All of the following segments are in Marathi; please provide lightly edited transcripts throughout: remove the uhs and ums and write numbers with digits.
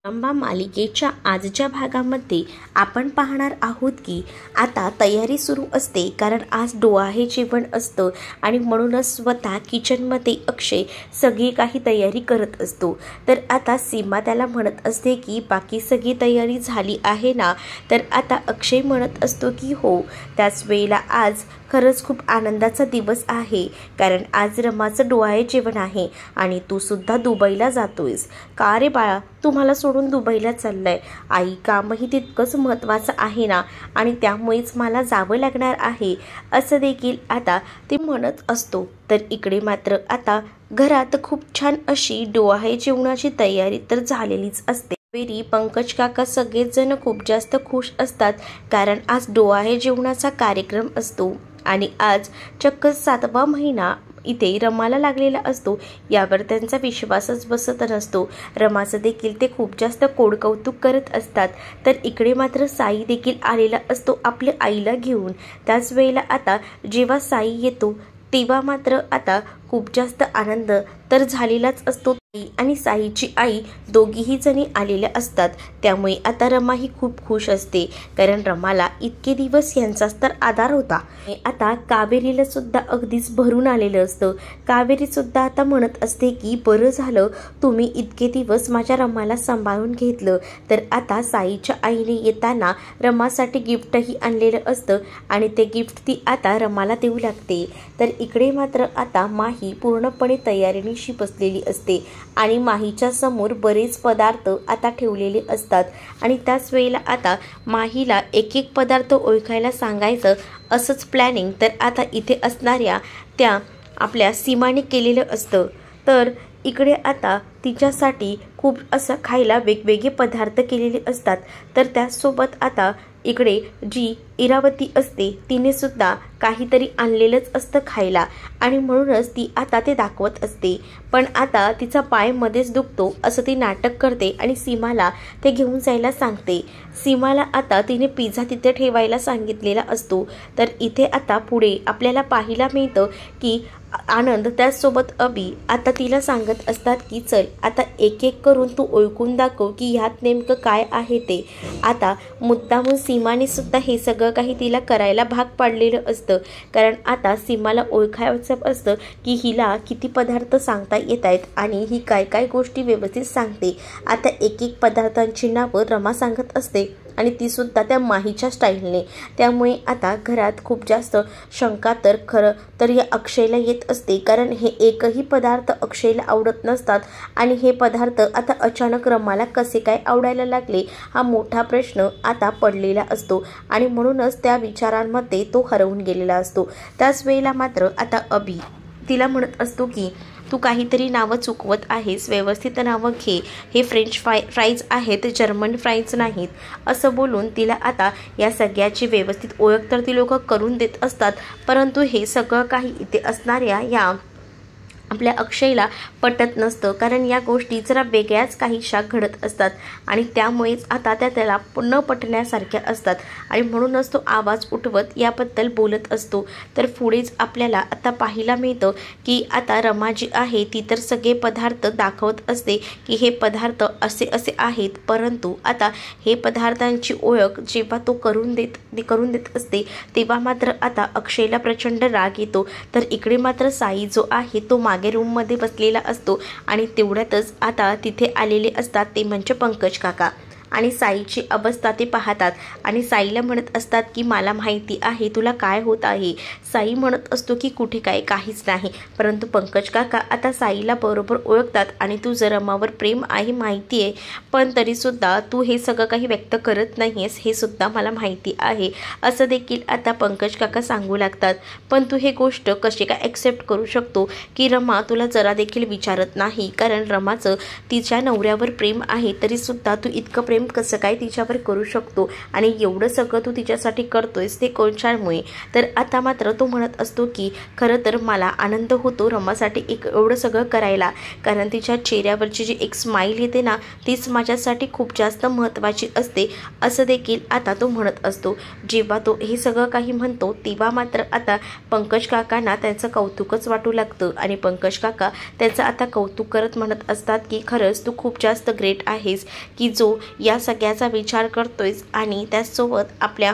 रंभा मालिकेच्या आजच्या भागामध्ये आपण पाहणार आहोत की आता तयारी सुरू असते, कारण आज डोहाळे जेवण असतं आणि म्हणूनच स्वतः किचनमध्ये अक्षय सगळी काही तयारी करत असतो। तर आता सीमा त्याला म्हणत असते की बाकी सगळी तयारी झाली आहे ना? तर आता अक्षय म्हणत असतो की हो। त्याच वेळेला आज खरंच खूप आनंदाचा दिवस आहे, कारण आज रमाचं डोहाळे जेवण आहे आणि तू सुद्धा दुबईला जातोयस। का रे बाळा, तुम्हाला सोडून दुबईला चाललंय? आई, कामही तितकंच महत्त्वाचं आहे ना, आणि त्यामुळेच मला जावं लागणार आहे, असं देखील आता ते म्हणत असतो। तर इकडे मात्र आता घरात खूप छान अशी डोहाळे जेवणाची तयारी तर झालेलीच असते। वेरी पंकज काका सगळेच जण खूप जास्त खुश असतात, कारण आज डोहाळे जेवणाचा कार्यक्रम असतो आणि आज चक्क 7वा महिना इथे रमाला लागलेला असतो। यावर त्यांचा विश्वासच बसत नसतो। रमाचं देखील ते खूप जास्त कोडकौतुक करत असतात। तर इकडे मात्र साई देखील आलेला असतो आपल्या आईला घेऊन। त्याच वेळेला आता जेव्हा साई येतो तेव्हा मात्र आता खूप जास्त आनंद तर झालेलाच असतो। आणि साईची आई दोघीही जणी आलेल्या असतात, त्यामुळे आता रमा ही खूप खुश असते, कारण रमाला इतके दिवस यांचाच तर आधार होता। आता कावेरीला सुद्धा अगदीच भरून आलेलं असतं। कावेरी सुद्धा आता म्हणत असते की बरं झालं तुम्ही इतके दिवस माझ्या रमाला सांभाळून घेतलं। तर आता साईच्या आईने येताना रमासाठी गिफ्टही आणलेलं असतं आणि ते गिफ्ट ती आता रमाला देऊ लागते। तर इकडे मात्र आता माही पूर्णपणे तयारीनिशी बसलेली असते आणि माहीच्या समोर बरेच पदार्थ आता ठेवलेले असतात आणि त्याच वेळेला आता माहीला एक एक पदार्थ ओळखायला सांगायचं असंच प्लॅनिंग तर आता इथे असणाऱ्या त्या आपल्या सीमाने केलेलं असतं। तर इकडे आता तिच्यासाठी खूप असं खायला वेगवेगळे पदार्थ केलेले असतात। तर त्याचसोबत आता इकडे जी इरावती असते तिने सुद्धा काहीतरी आणलेलंच असतं खायला आणि म्हणूनच ती आता ते दाखवत असते। पण आता तिचा पाय मध्येच दुखतो असं ती नाटक करते आणि सीमाला ते घेऊन जायला सांगते। सीमाला आता तिने पिझ्झा तिथे ठेवायला सांगितलेला असतो। तर इथे आता पुढे आपल्याला पाहायला मिळतं की आनंद त्याचसोबत अभि आता तिला सांगत असतात की चल आता एक एक करून तू ओळखून दाखव की ह्यात नेमकं काय आहे ते। आता मुद्दामून सीमाने सुद्धा हे सगळं काही तिला करायला भाग पाडलेलं असतं, कारण आता सीमाला ओळखायचं असतं की हिला किती पदार्थ सांगता येत आहेत आणि ही काय काय गोष्टी व्यवस्थित सांगते। आता एक एक पदार्थांची नावं रमा सांगत असते आणि ती सुद्धा त्या माहीच्या स्टाईलने। त्यामुळे आता घरात खूप जास्त शंका तर खरं तर या अक्षयला येत असते, कारण हे एकही पदार्थ अक्षयला आवडत नसतात आणि हे पदार्थ आता अचानक रमाला कसे काय आवडायला लागले हा मोठा प्रश्न आता पडलेला असतो आणि म्हणूनच त्या विचारांमध्ये तो हरवून गेलेला असतो। त्याच वेळेला मात्र आता अभि तिला म्हणत असतो की तू काहीतरी नावं चुकवत आहेस, व्यवस्थित नावं घे, हे फ्रेंच फ्राईज आहेत, जर्मन फ्राईज नाहीत, असं बोलून तिला आता या सगळ्याची व्यवस्थित ओळख तर ती लोक करून देत असतात। परंतु हे सगळं काही इथे असणाऱ्या या आपल्या अक्षयला पटत नसतं, कारण या गोष्टी जरा वेगळ्याच काहीशा घडत असतात आणि त्यामुळेच आता त्या त्याला न पटण्यासारख्या असतात आणि म्हणूनच तो आवाज उठवत याबद्दल बोलत असतो। तर पुढेच आपल्याला आता पाहायला मिळतं की आता रमा जी आहे ती तर सगळे पदार्थ दाखवत असते की हे पदार्थ असे असे आहेत, परंतु आता हे पदार्थांची ओळख जेव्हा तो करून देत असते तेव्हा मात्र आता अक्षयला प्रचंड राग येतो। तर इकडे मात्र साई जो आहे तो मागे रूममध्ये बसलेला असतो आणि तेवढ्यातच आता तिथे आलेले असतात ते म्हणजे पंकज काका आणि साईची अवस्था ते पाहतात आणि साईला म्हणत असतात की मला माहिती आहे तुला काय होत आहे। साई म्हणत असतो की कुठे काय, काहीच नाही, परंतु पंकज काका आता साईला बरोबर ओळखतात आणि तू जर रमावर प्रेम आहे माहिती आहे, पण तरीसुद्धा तू हे सगळं काही व्यक्त करत नाही आहेस हे सुद्धा मला माहिती आहे, असं देखील आता पंकज काका सांगू लागतात। पण तू हे गोष्ट कशी काय ॲक्सेप्ट करू शकतो की रमा तुला जरा देखील विचारत नाही, कारण रमाचं तिच्या नवऱ्यावर प्रेम आहे तरीसुद्धा तू इतकं प्रेम कसं काय तिच्यावर करू शकतो आणि एवढं सगळं तू तिच्यासाठी करतोयस ते कशामुळे. तर आता मात्र तो म्हणत असतो की खरं तर मला आनंद होतो रमासाठी एवढं सगळं करायला, कारण तिच्या चेहऱ्यावरची जी एक स्माईल येते ना तीच माझ्यासाठी खूप जास्त महत्त्वाची असते असं देखील आता तो म्हणत असतो. जेव्हा तो हे सगळं काही म्हणतो तेव्हा मात्र आता पंकज काकांना त्यांचं कौतुकच वाटू लागतं आणि पंकज काका त्याचं आता कौतुक करत म्हणत असतात की खरंच तू खूप जास्त ग्रेट आहेस की जो या सगळ्याचा विचार करतोयस आणि त्याचसोबत आपल्या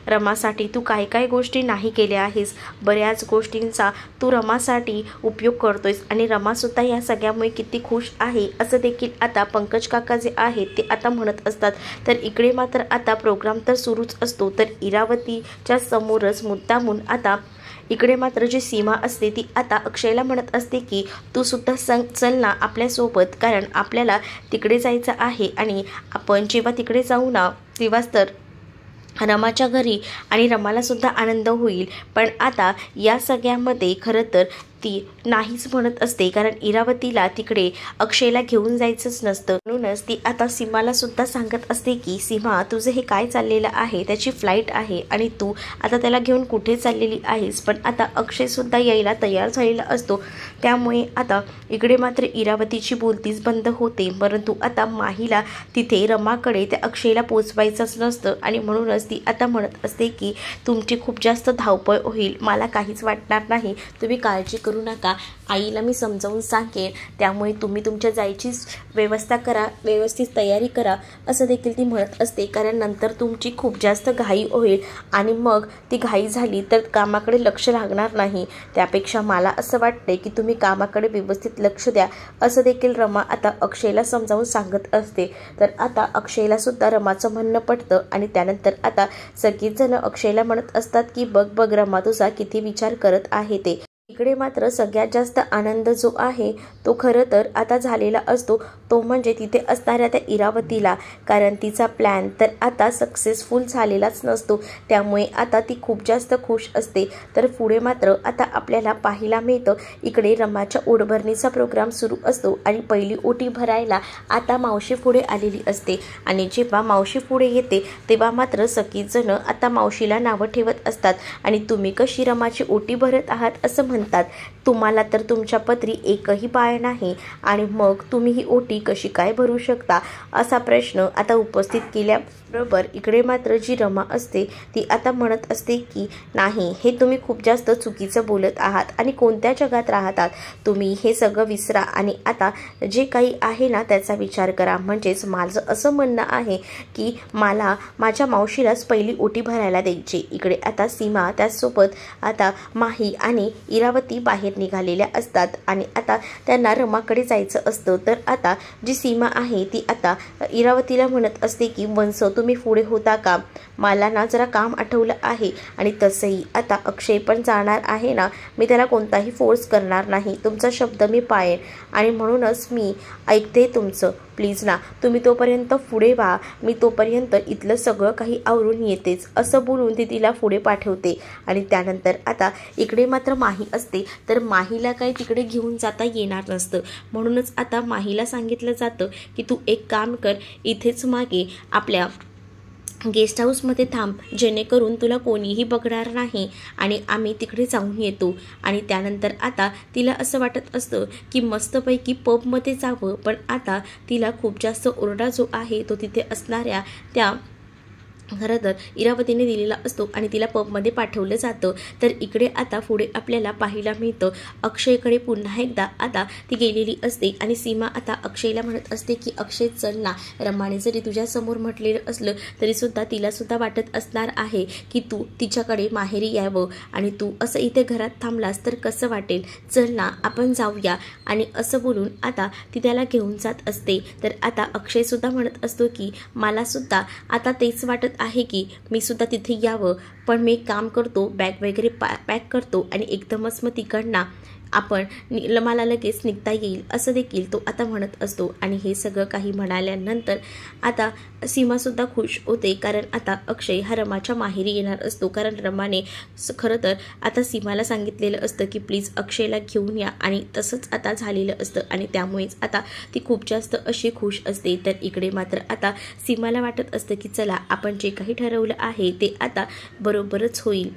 रमासाठी तू काय काय गोष्टी नाही केल्या आहेस, बऱ्याच गोष्टींचा तू रमासाठी उपयोग करतोयस आणि रमासुद्धा या सगळ्यामुळे किती खुश आहे असं देखील आता पंकज काका जे आहेत ते आता म्हणत असतात. तर इकडे मात्र आता प्रोग्राम तर सुरूच असतो. तर इरावतीच्या समोरच मुद्दामून आता इकडे मात्र जी सीमा असते ती आता अक्षयला म्हणत असते की तू सुद्धा चल ना आपल्यासोबत, कारण आपल्याला तिकडे जायचं आहे आणि आपण जेव्हा तिकडे जाऊ ना तेव्हाच तर रमाच्या घरी आणि रमाला सुद्धा आनंद होईल. पण आता या सगळ्यामध्ये खरं तर ती नाहीच म्हणत असते, कारण इरावतीला तिकडे अक्षयला घेऊन जायचंच नसतं. म्हणूनच ती आता सीमाला सुद्धा सांगत असते की सीमा तुझं हे काय चाललेलं आहे, त्याची फ्लाईट आहे आणि तू आता त्याला घेऊन कुठे चाललेली आहेस. पण आता अक्षय सुद्धा यायला तयार झालेला असतो. त्यामुळे आता इकडे मात्र इरावतीची बोलतीच बंद होते. परंतु आता माहीला तिथे रमाकडे त्या अक्षयला पोचवायचंच नसतं आणि म्हणूनच ती आता म्हणत असते की तुमची खूप जास्त धावपळ होईल, मला काहीच वाटणार नाही, तुम्ही काळजी करू नका, आईला मी समजावून सांगेन, त्यामुळे तुम्ही तुमच्या जायची व्यवस्था करा, व्यवस्थित तयारी करा असं देखील ती म्हणत असते. कारण नंतर तुमची खूप जास्त घाई होईल आणि मग ती घाई झाली तर कामाकडे लक्ष लागणार नाही. त्यापेक्षा मला असं वाटते की तुम्ही कामाकडे व्यवस्थित लक्ष द्या असं देखील रमा आता अक्षयला समजावून सांगत असते. तर आता अक्षयला सुद्धा रमाचं म्हणणं पटतं आणि त्यानंतर आता सगळीच जण अक्षयला म्हणत असतात की बघ रमा तुझा किती विचार करत आहे ते. इकडे मात्र सगळ्यात जास्त आनंद जो आहे तो खरं तर आता झालेला असतो तो म्हणजे तिथे असणाऱ्या त्या इरावतीला, कारण तिचा प्लॅन तर आता सक्सेसफुल झालेलाच नसतो. त्यामुळे आता ती खूप जास्त खुश असते. तर पुढे मात्र आता आपल्याला पाहायला मिळतं इकडे रमाच्या ओढभरणीचा प्रोग्राम सुरू असतो आणि पहिली ओटी भरायला आता मावशी पुढे आलेली असते आणि जेव्हा मावशी पुढे येते तेव्हा मात्र सगळीच जण आता मावशीला नावं ठेवत असतात आणि तुम्ही कशी रमाची ओटी भरत आहात असं म्हणतात. तुम्हाला तर तुमच्या पदरी एकही बाळ नाही आणि मग तुम्ही ही ओटी कशी काय भरू शकता असा प्रश्न आता उपस्थित केल्याबरोबर इकडे मात्र जी रमा असते ती आता म्हणत असते की नाही, हे तुम्ही खूप जास्त चुकीचं बोलत आहात आणि कोणत्या जगात राहतात तुम्ही, हे सगळं विसरा आणि आता जे काही आहे ना त्याचा विचार करा. म्हणजेच माझं असं म्हणणं आहे की मला माझ्या मावशीलाच पहिली ओटी भरायला द्यायची. इकडे आता सीमा त्याचसोबत आता माही आणि इरावती बाहेर निघालेल्या असतात आणि आता त्यांना रमाकडे जायचं असतं. तर आता जी सीमा आहे ती आता इरावतीला म्हणत असते की वंश तुम्ही पुढे होता का, मला ना जरा काम आठवलं आहे आणि तसंही आता अक्षय पण जाणार आहे ना, मी त्याला कोणताही फोर्स करणार नाही, तुमचा शब्द मी पाळेन आणि म्हणूनच मी ऐकते तुमचं, प्लीज ना तुम्ही तोपर्यंत पुढे व्हा, मी तोपर्यंत इथलं सगळं काही आवरून येतेच असं बोलून ती तिला पुढे पाठवते. आणि त्यानंतर आता इकडे मात्र माही असते. तर माहीला काही तिकडे घेऊन जाता येणार नसतं, म्हणूनच आता माहीला सांगितलं जातं की तू एक काम कर, इथेच मागे आपल्या गेस्ट हाऊसमध्ये थांब, जेणेकरून तुला कोणीही बघणार नाही आणि आम्ही तिकडे जाऊन येतो. आणि त्यानंतर आता तिला असं वाटत असतं की मस्तपैकी पबमध्ये जावं, पण आता तिला खूप जास्त ओरडा जो आहे तो तिथे असणाऱ्या त्या खरं तर इरावतीने दिलेला असतो आणि तिला पबमध्ये पाठवलं जातं. तर इकडे आता पुढे आपल्याला पाहायला मिळतं अक्षयकडे पुन्हा एकदा आता ती गेलेली असते आणि सीमा आता अक्षयला म्हणत असते की अक्षय चल ना, रमाने जरी तुझ्यासमोर म्हटलेलं असलं तरीसुद्धा तिलासुद्धा वाटत असणार आहे की तू तिच्याकडे माहेरी यावं आणि तू असं इथे घरात थांबलास तर कसं वाटेल, चल ना आपण जाऊया. आणि असं बोलून आता ती त्याला घेऊन जात असते. तर आता अक्षयसुद्धा म्हणत असतो की मलासुद्धा आता तेच वाटत आहे की मी सुद्धा तिथे यावं, पण मी एक काम करतो, बॅग वगैरे पॅक करतो आणि एकदमच मग तिकडनं आपण मला लगेच निघता येईल असं देखील तो आता म्हणत असतो। आणि हे सगळं काही म्हणाल्यानंतर आता सीमासुद्धा खुश होते, कारण आता अक्षय हा रमाच्या माहेरी येणार असतो। कारण रमाने खरं तर आता सीमाला सांगितलेलं असतं की प्लीज अक्षयला घेऊन या, आणि तसंच आता झालेलं असतं आणि त्यामुळेच आता ती खूप जास्त अशी खुश असते। तर इकडे मात्र आता सीमाला वाटत असतं की चला आपण जे काही ठरवलं आहे ते आता बरोबरच होईल,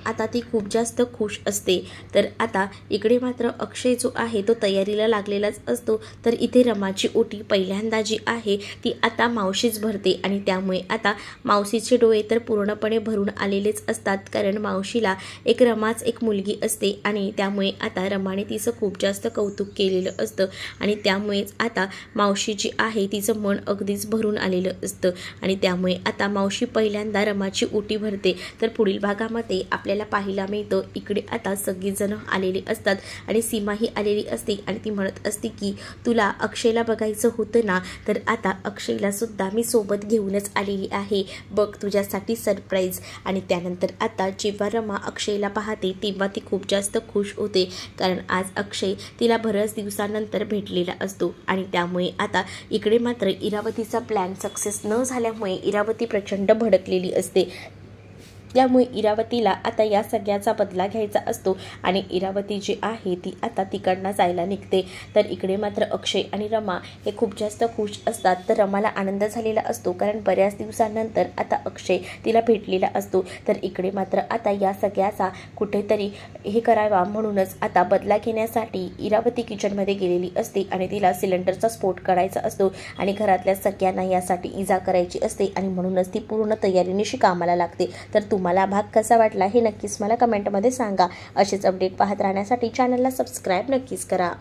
आता ती खूप जास्त खुश असते। तर आता इकडे मात्र अक्षय जो आहे तो तयारीला लागलेलाच असतो। तर इथे रमाची ओटी पहिल्यांदा जी आहे ती आता मावशीच भरते, आणि त्यामुळे आता मावशीचे डोळे तर पूर्णपणे भरून आलेलेच असतात, कारण मावशीला रमाच एक मुलगी असते आणि त्यामुळे आता रमाने तिचं खूप जास्त कौतुक केलेलं असतं, आणि त्यामुळेच आता मावशी जी आहे तिचं मन अगदीच भरून आलेलं असतं, आणि त्यामुळे आता मावशी पहिल्यांदा रमाची ओटी भरते। तर पुढील भागामध्ये आपल्याला पाहायला मिळतं इकडे आता सगळीजण आलेली असतात आणि सीमाही आलेली असते, आणि ती म्हणत असते की तुला अक्षयला बघायचं होतं ना, तर आता अक्षयला सुद्धा मी सोबत घेऊनच आलेली आहे, बघ तुझ्यासाठी सरप्राईज। आणि त्यानंतर आता जेव्हा रमा अक्षयला पाहते तेव्हा ती खूप जास्त खुश होते, कारण आज अक्षय तिला बऱ्याच दिवसानंतर भेटलेला असतो। आणि त्यामुळे आता इकडे मात्र इरावतीचा प्लॅन सक्सेस न झाल्यामुळे इरावती प्रचंड भडकलेली असते। त्यामुळे इरावतीला आता या सगळ्याचा बदला घ्यायचा असतो, आणि इरावती जी आहे ती आता तिकडनं जायला निघते। तर इकडे मात्र अक्षय आणि रमा हे खूप जास्त खुश असतात। तर रमाला आनंद झालेला असतो, कारण बऱ्याच दिवसानंतर आता अक्षय तिला भेटलेला असतो। तर इकडे मात्र आता या सगळ्याचा कुठेतरी हे करावा म्हणूनच आता बदला घेण्यासाठी इरावती किचनमध्ये गेलेली असते, आणि तिला सिलेंडरचा स्फोट करायचा असतो, आणि घरातल्या सगळ्यांना यासाठी इजा करायची असते, आणि म्हणूनच ती पूर्ण तयारीनिशी कामाला लागते। तर तुम्हाला भाग कसा वाटला हे नक्कीच मला कमेंटमध्ये सांगा। असेच अपडेट पाहत राहण्यासाठी चॅनलला सबस्क्राईब नक्कीच करा।